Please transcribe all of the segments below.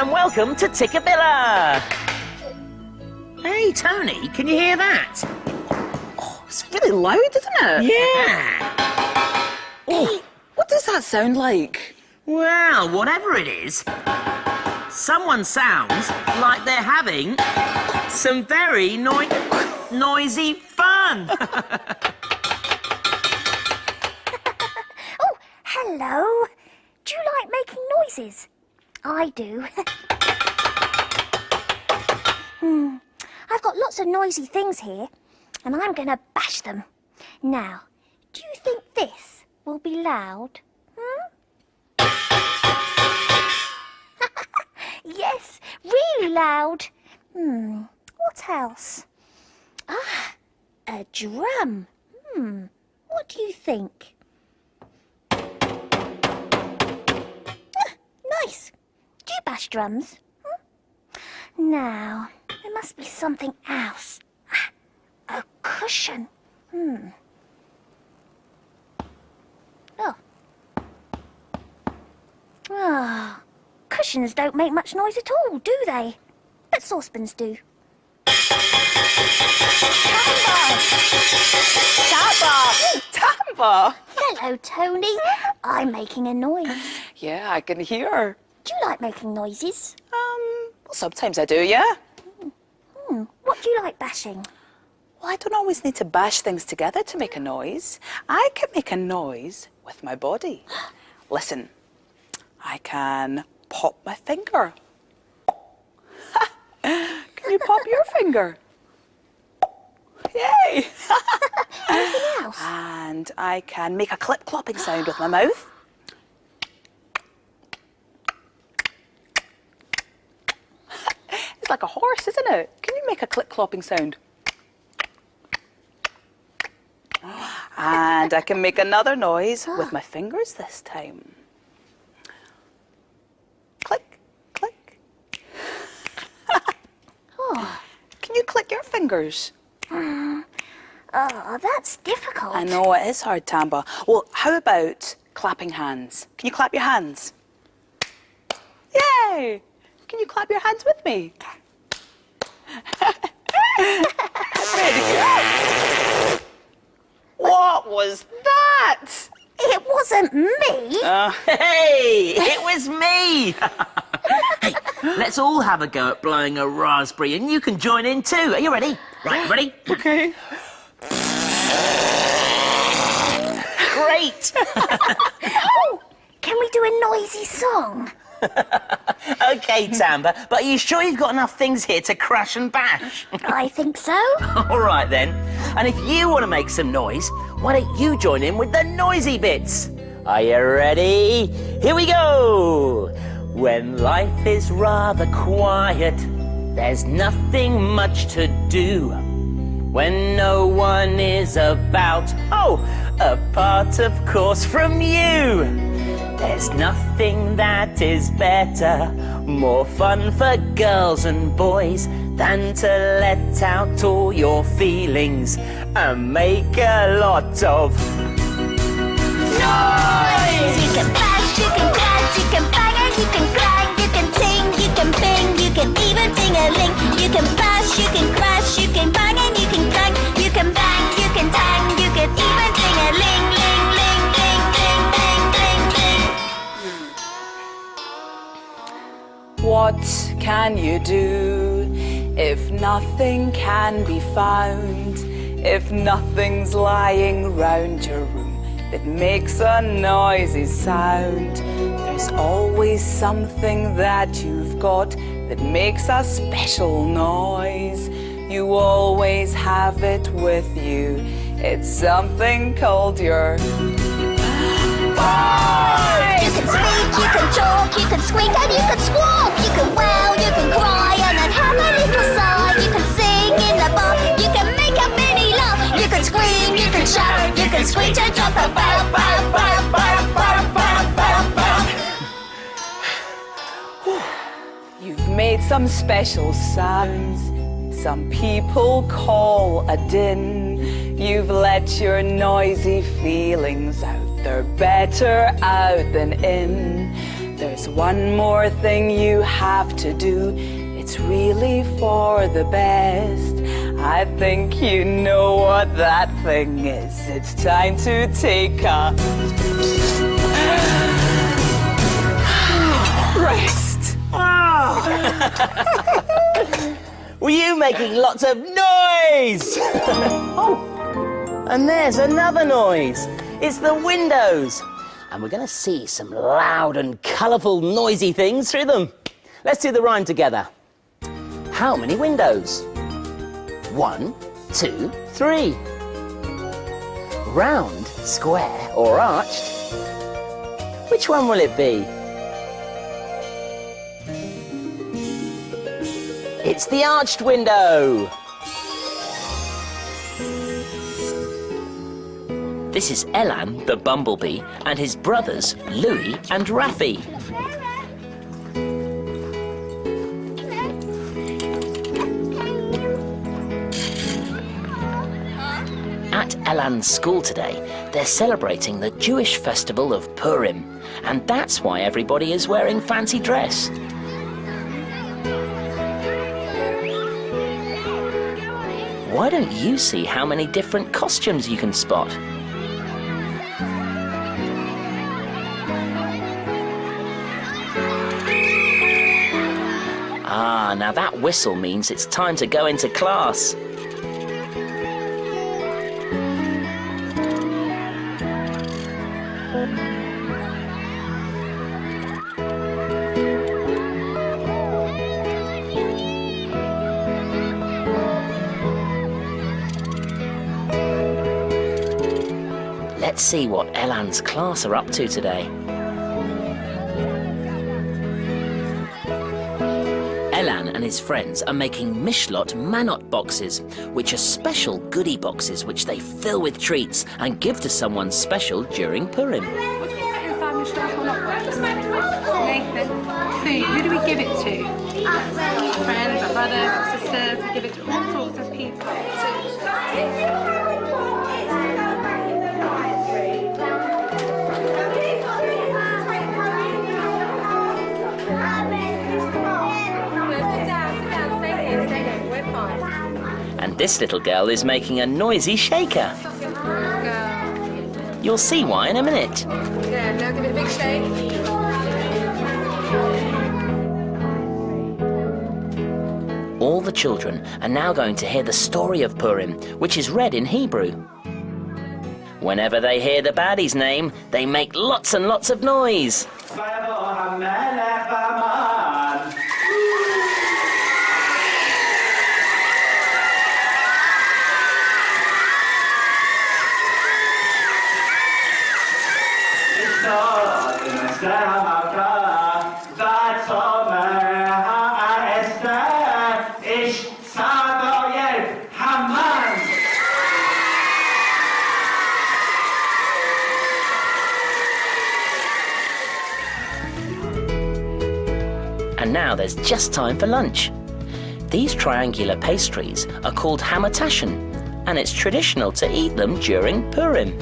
and welcome to Tikkabilla. Hey, Toni, can you hear that? Oh, it's really loud, isn't it? Yeah. Hey, what does that sound like? Well, whatever it is, someone sounds like they're having some very noisy fun. Oh, hello. Do you like making noises? I do. I've got lots of noisy things here, and I'm going to bash them. Now, do you think this will be loud? Yes, really loud. What else? Ah, a drum. What do you think? Nice. Do you bash drums? Now, there must be something else. A cushion. Oh, cushions don't make much noise at all, do they? But saucepans do. Tamba! Hello, Toni. I'm making a noise. Yeah, I can hear. Do you like making noises? Well, sometimes I do, yeah. What do you like bashing? Well, I don't always need to bash things together to make a noise. I can make a noise with my body. Listen, I can pop my finger. Can you pop your finger? Yay! Anything else? And I can make a clip-clopping sound with my mouth. It's like a horse, isn't it? Can you make a clip-clopping sound? And I can make another noise with my fingers this time. Click, click. Can you click your fingers? Oh, that's difficult. I know, it is hard, Tamba. Well, how about clapping hands? Can you clap your hands? Yay! Can you clap your hands with me? Ready? What was that? It wasn't me. Hey, it was me. Hey, let's all have a go at blowing a raspberry, and you can join in too. Are you ready? Right, ready? Okay. Great. Oh, can we do a noisy song? Okay, Tamba, but are you sure you've got enough things here to crash and bash? I think so. All right, then. And if you want to make some noise, why don't you join in with the noisy bits? Are you ready? Here we go. When life is rather quiet, there's nothing much to do. When no one is about, apart of course from you. There's nothing that is better, more fun for girls and boys than to let out all your feelings and make a lot of noise! You can bash, you can dance, you can bang and you can clang, you can ting, you can bing, you can even ting-a-ling. You can bash, you can crash, you can bang and you can clang, you can bang, you can tang, you can even ting-a-ling, ling, ling, ling, ling, ling, ling, ling. What can you do if nothing can be found? If nothing's lying round your room that makes a noisy sound? There's always something that you've got that makes a special noise. You always have it with you. It's something called your voice. You can speak, you can talk, you can squeak and you can squawk. You can wail, you can cry and then have a little sigh. You can sing in the bar, you can make a mini laugh. You can scream, you can shout, you can screech and jump about, bow, bow, bow, bow, bow, bow, bow. You've made some special sounds some people call a din. You've let your noisy feelings out. They're better out than in. There's one more thing you have to do. It's really for the best. I think you know what that thing is. It's time to take a rest. Were you making lots of noise? Oh, and there's another noise. It's the windows. And we're going to see some loud and colourful, noisy things through them. Let's do the rhyme together. How many windows? 1, 2, 3. Round, square or arched? Which one will it be? It's the arched window. This is Elan, the bumblebee, and his brothers, Louis and Rafi. At Elan's school today, they're celebrating the Jewish festival of Purim, and that's why everybody is wearing fancy dress. Why don't you see how many different costumes you can spot? Ah, now that whistle means it's time to go into class. Let's see what Elan's class are up to today. Elan and his friends are making Mishlot Manot boxes, which are special goodie boxes which they fill with treats and give to someone special during Purim. Nathan, who do we give it to? Friends, our brothers, our sisters, we give it to all sorts of people. And this little girl is making a noisy shaker. You'll see why in a minute. Yeah, now give it a big shake. All the children are now going to hear the story of Purim, which is read in Hebrew. Whenever they hear the baddie's name, they make lots and lots of noise. And now there's just time for lunch. These triangular pastries are called hamantashen, and it's traditional to eat them during Purim.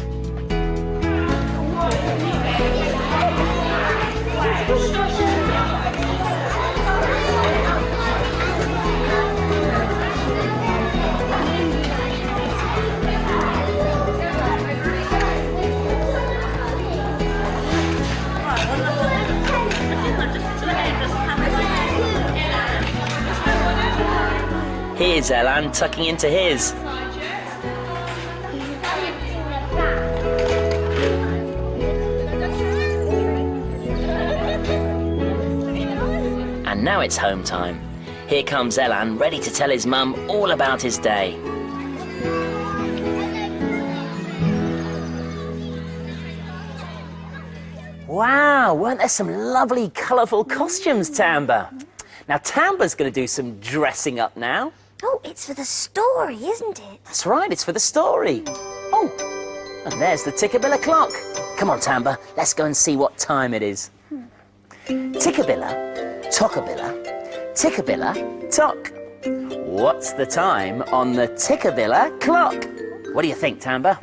Here's Elan tucking into his. And now it's home time. Here comes Elan, ready to tell his mum all about his day. Wow, weren't there some lovely, colourful costumes, Tamba? Now, Tamba's going to do some dressing up now. Oh, it's for the story, isn't it? That's right, it's for the story. Oh, and there's the Tikkabilla clock. Come on, Tamba, let's go and see what time it is. Tikkabilla, Tockabilla, Tikkabilla, Tock. What's the time on the Tikkabilla clock? What do you think, Tamba?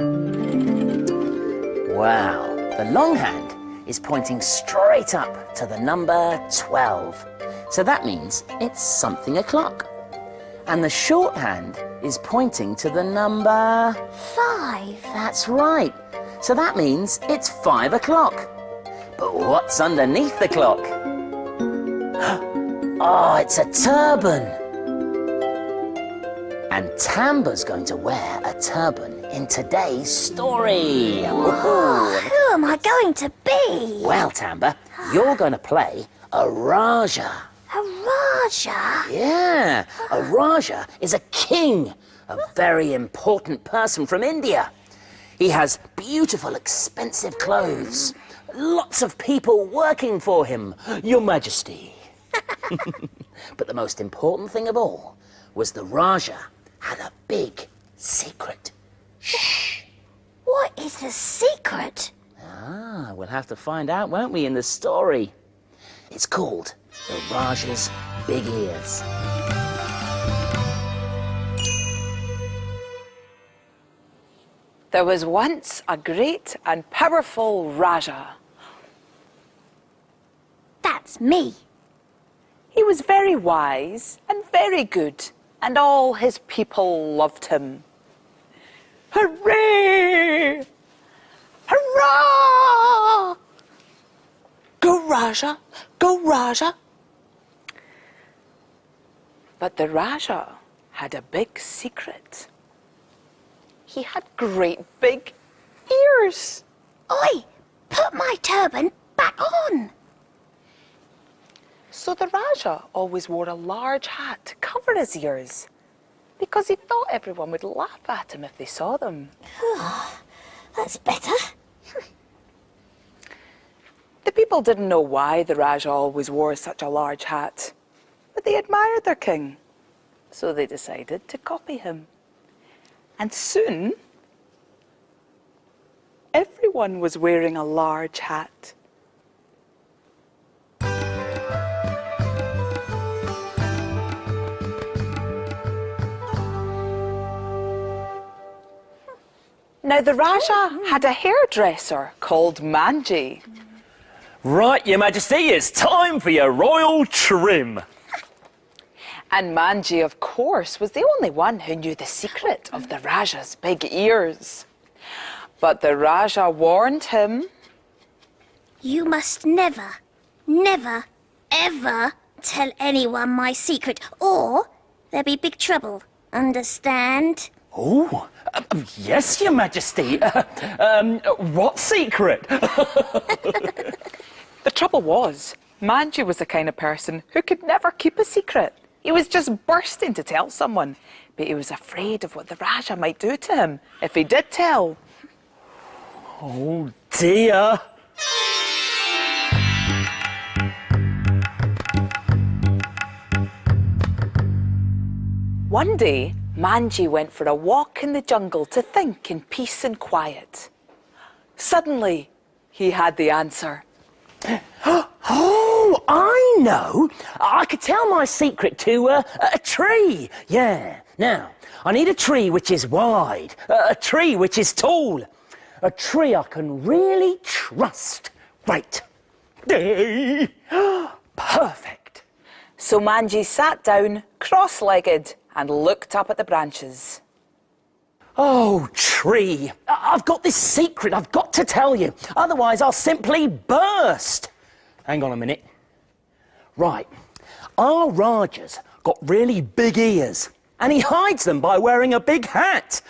Wow, the long hand is pointing straight up to the number 12. So that means it's something o'clock. And the shorthand is pointing to the number 5. That's right. So that means it's 5 o'clock. But what's underneath the clock? Oh, it's a turban. And Tamba's going to wear a turban in today's story. Oh, who am I going to be? Well, Tamba, you're going to play a Raja. A Raja? Yeah, a Raja is a king, a very important person from India. He has beautiful, expensive clothes, lots of people working for him, Your Majesty. But the most important thing of all was the Raja had a big secret. Shh. What is the secret? Ah, we'll have to find out, won't we, in the story. It's called the Raja's Big Ears. There was once a great and powerful Raja. That's me. He was very wise and very good, and all his people loved him. Hooray! Hurrah! Go Raja! Go Raja! But the Raja had a big secret. He had great big ears. Oi, put my turban back on. So the Raja always wore a large hat to cover his ears because he thought everyone would laugh at him if they saw them. That's better. The people didn't know why the Raja always wore such a large hat, but they admired their king, so they decided to copy him. And soon, everyone was wearing a large hat. Now, the Raja had a hairdresser called Manji. Right, Your Majesty, it's time for your royal trim. And Manji, of course, was the only one who knew the secret of the Raja's big ears. But the Raja warned him. You must never, never, ever tell anyone my secret, or there'll be big trouble. Understand? Oh, yes, Your Majesty. What secret? The trouble was, Manji was the kind of person who could never keep a secret. He was just bursting to tell someone, but he was afraid of what the Raja might do to him if he did tell. Oh, dear. One day, Manji went for a walk in the jungle to think in peace and quiet. Suddenly, he had the answer. Oh, I know. I could tell my secret to a tree. Yeah. Now, I need a tree which is wide, a tree which is tall, a tree I can really trust. Right. Perfect. So Manji sat down, cross-legged, and looked up at the branches. Oh, tree, I've got this secret I've got to tell you. Otherwise, I'll simply burst. Hang on a minute. Right, our Raja's got really big ears, and he hides them by wearing a big hat.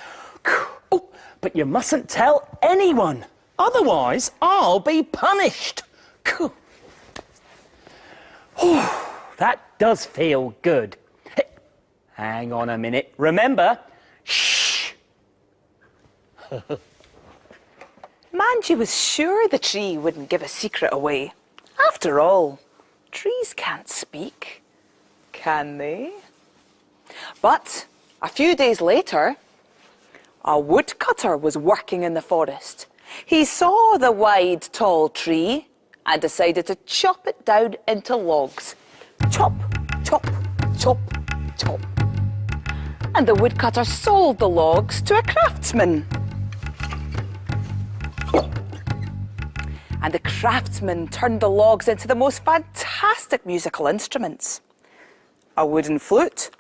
Oh, but you mustn't tell anyone. Otherwise, I'll be punished. Oh, that does feel good. Hey, hang on a minute. Remember, shh. Manji was sure the tree wouldn't give a secret away. After all, trees can't speak, can they? But a few days later, a woodcutter was working in the forest. He saw the wide, tall tree and decided to chop it down into logs. Chop, chop, chop, chop. And the woodcutter sold the logs to a craftsman. and the craftsmen turned the logs into the most fantastic musical instruments. A wooden flute,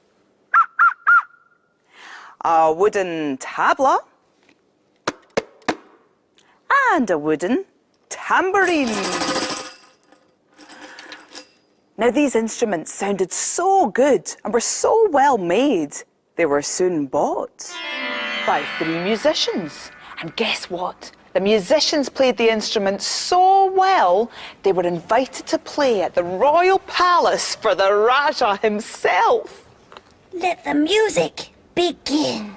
a wooden tabla, and a wooden tambourine. Now, these instruments sounded so good and were so well made, they were soon bought by 3 musicians. And guess what? The musicians played the instruments so well, they were invited to play at the royal palace for the Raja himself. Let the music begin.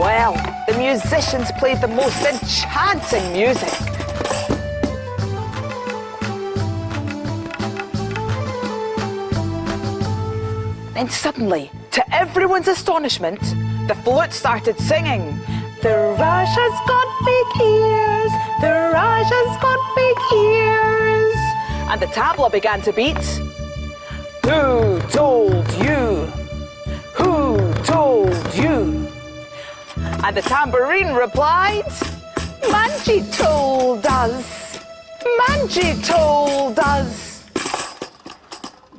Well, the musicians played the most enchanting music. Then suddenly, to everyone's astonishment, the flute started singing, "The Raja's got big ears, the Raja's got big ears." And the tabla began to beat. "Who told you? Who told you?" And the tambourine replied, "Manji told us, Manji told us."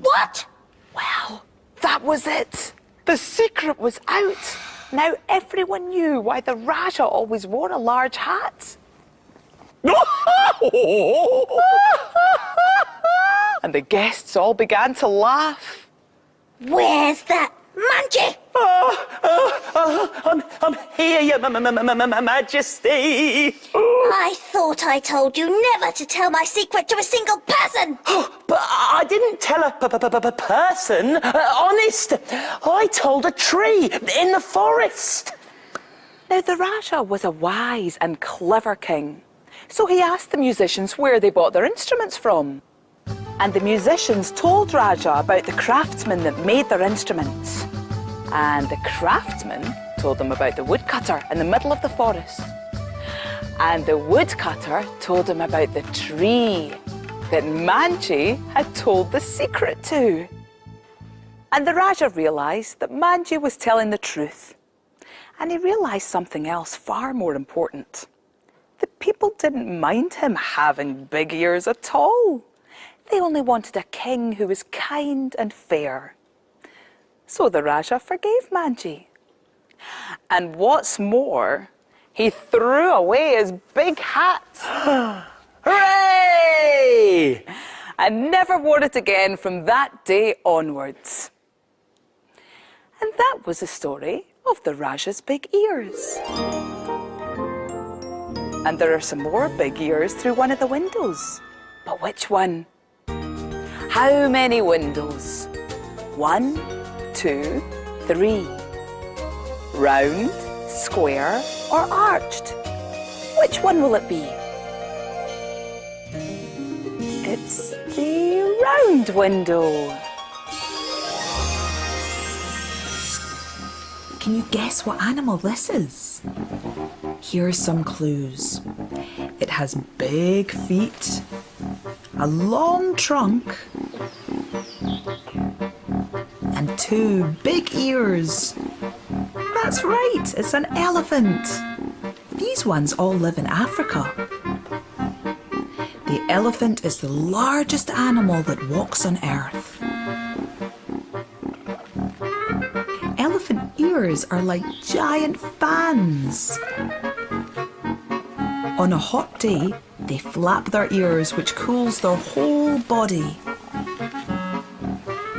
What? Well, that was it. The secret was out. Now everyone knew why the Raja always wore a large hat. And the guests all began to laugh. Where's that Manji? I'm here, Your Majesty. I thought I told you never to tell my secret to a single person. But I didn't tell a person. Honest, I told a tree in the forest. Now the Raja was a wise and clever king, so he asked the musicians where they bought their instruments from. And the musicians told Raja about the craftsmen that made their instruments. And the craftsmen told them about the woodcutter in the middle of the forest. And the woodcutter told him about the tree that Manji had told the secret to. And the Raja realised that Manji was telling the truth. And he realised something else far more important. The people didn't mind him having big ears at all. They only wanted a king who was kind and fair. So the Raja forgave Manji. And what's more, he threw away his big hat. Hooray! And never wore it again from that day onwards. And that was the story of the Raja's big ears. And there are some more big ears through one of the windows. But which one? How many windows? 1, 2, 3. Round, square, or arched? Which one will it be? It's the round window. Can you guess what animal this is? Here's some clues. It has big feet, a long trunk, and 2 big ears. That's right, it's an elephant. These ones all live in Africa. The elephant is the largest animal that walks on Earth. Elephant ears are like giant fans. On a hot day, they flap their ears, which cools their whole body.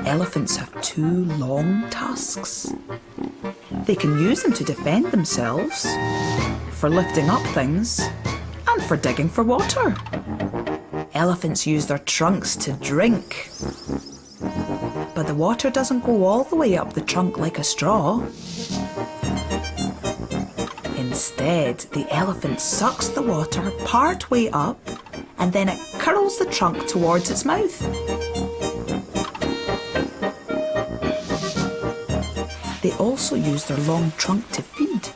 Elephants have 2 long tusks. They can use them to defend themselves, for lifting up things, and for digging for water. Elephants use their trunks to drink. But the water doesn't go all the way up the trunk like a straw. Instead, the elephant sucks the water part way up and then it curls the trunk towards its mouth. They also use their long trunk to feed.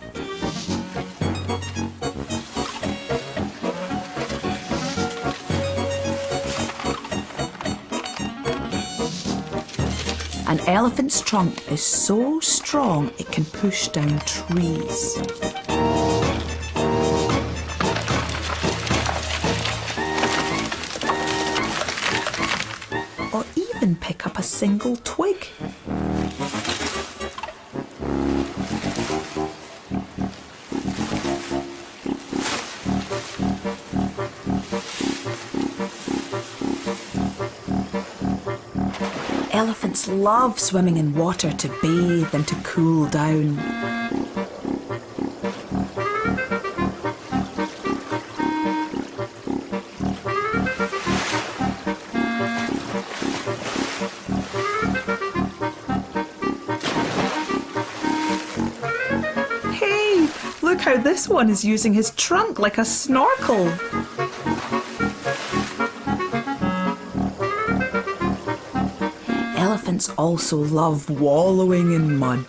An elephant's trunk is so strong it can push down trees. or even pick up a single twig. Elephants love swimming in water to bathe and to cool down. Hey, look how this one is using his trunk like a snorkel. Elephants also love wallowing in mud.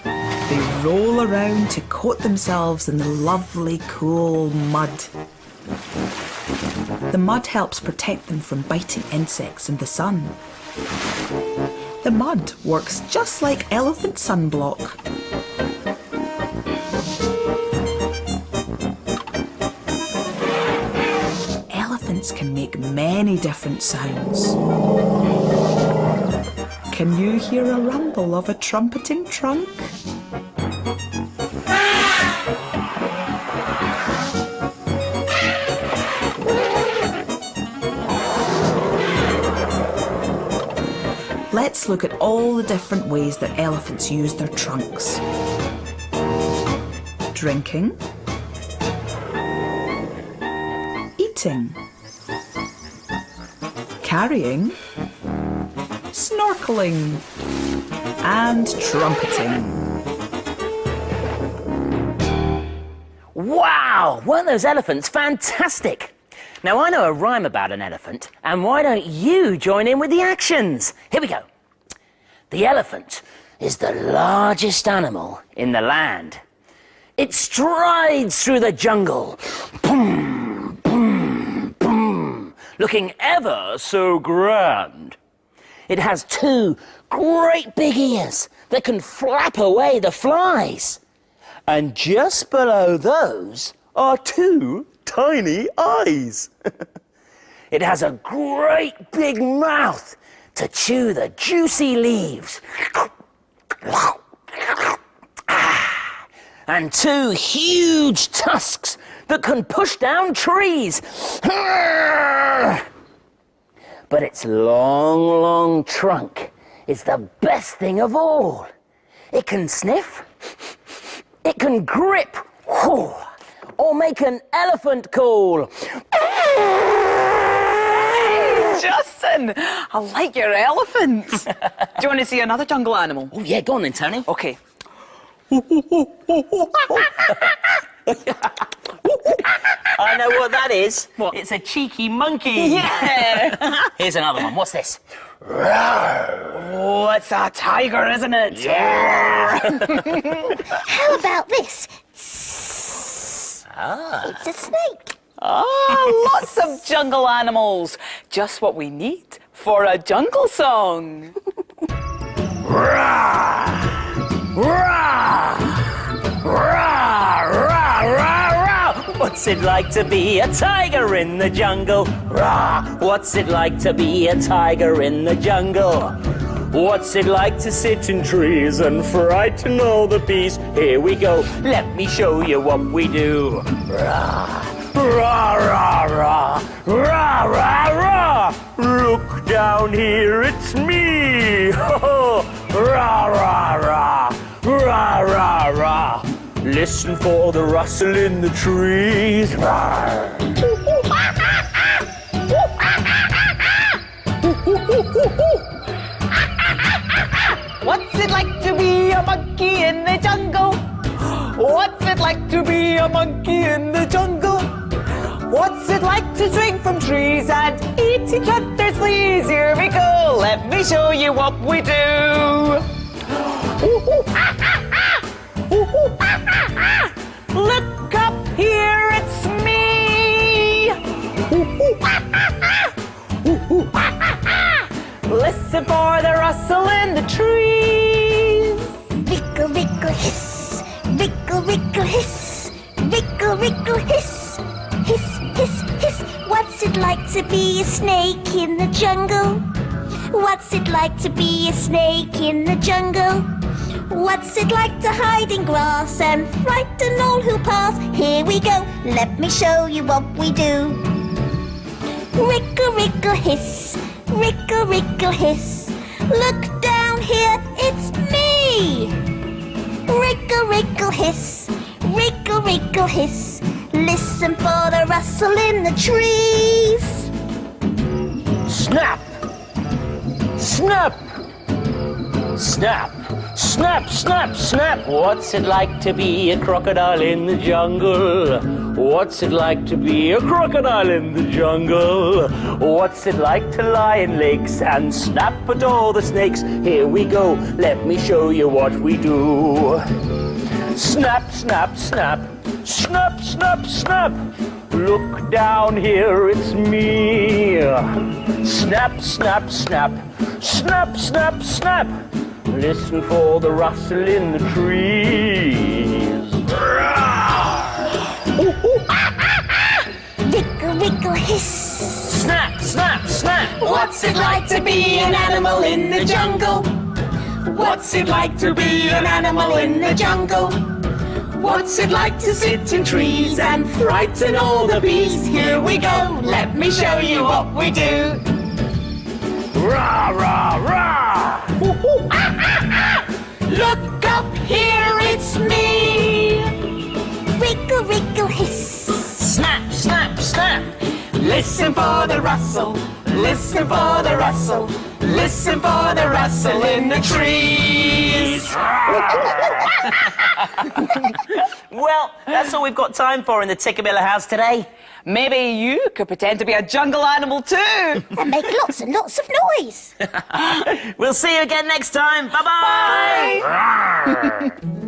They roll around to coat themselves in the lovely cool mud. The mud helps protect them from biting insects in the sun. The mud works just like elephant sunblock. Elephants can make many different sounds. Can you hear a rumble of a trumpeting trunk? Let's look at all the different ways that elephants use their trunks. Drinking, eating, carrying, snorkeling, and trumpeting. Wow! Weren't those elephants fantastic? Now I know a rhyme about an elephant, and why don't you join in with the actions? Here we go. The elephant is the largest animal in the land. It strides through the jungle, boom, boom, boom, looking ever so grand. It has 2 great big ears that can flap away the flies. And just below those are 2 tiny eyes. It has a great big mouth to chew the juicy leaves. And 2 huge tusks that can push down trees. But its long, long trunk is the best thing of all. It can sniff, it can grip, or make an elephant call. Justin, I like your elephant. Do you want to see another jungle animal? Oh yeah, go on then, Tony. Okay. I know what that is. What? It's a cheeky monkey. Yeah. Here's another one. What's this? Oh, it's a tiger, isn't it? Yeah. How about this? It's a snake. Oh, lots of jungle animals. Just what we need for a jungle song. What's it like to be a tiger in the jungle? Rah! What's it like to be a tiger in the jungle? What's it like to sit in trees and frighten all the bees? Here we go, let me show you what we do. Rah! Rah, rah, rah! Rah, rah, rah! Look down here, it's me! Ho, ho! Rah, rah, rah! Rah, rah, rah! Listen for the rustle in the trees. Rah! What's it like to be a monkey in the jungle? What's it like to be a monkey in the jungle? What's it like to swing from trees and eat each other's fleas? Here we go, let me show you what we do. Look up here, it's me. Listen for the rustle in the trees. Rickle, rickle, hiss. Rickle, rickle, hiss. Rickle, rickle, hiss. Hiss, hiss, hiss. What's it like to be a snake in the jungle? What's it like to be a snake in the jungle? What's it like to hide in grass and frighten all who pass? Here we go, let me show you what we do. Wriggle, wriggle, hiss, wriggle, wriggle, hiss. Look down here, it's me. Wriggle, wriggle, hiss, wriggle, wriggle, hiss. Listen for the rustle in the trees. Snap! Snap! Snap! Snap, snap, snap! What's it like to be a crocodile in the jungle? What's it like to be a crocodile in the jungle? What's it like to lie in lakes and snap at all the snakes? Here we go, let me show you what we do. Snap, snap, snap! Snap, snap, snap! Look down here, it's me. Snap, snap, snap! Snap, snap, snap! Listen for the rustle in the trees. Wriggle, wriggle, hiss. Snap, snap, snap! What's it like to be an animal in the jungle? What's it like to be an animal in the jungle? What's it like to sit in trees and frighten all the bees? Here we go, let me show you what we do. Rah, rah, rah! Look up here, it's me. Wriggle, wriggle, hiss. Snap, snap, snap! Listen for the rustle, listen for the rustle, listen for the rustle in the trees. Well, that's all we've got time for in the Tikkabilla house today. Maybe you could pretend to be a jungle animal too. And make lots and lots of noise. We'll see you again next time. Bye-bye! Bye.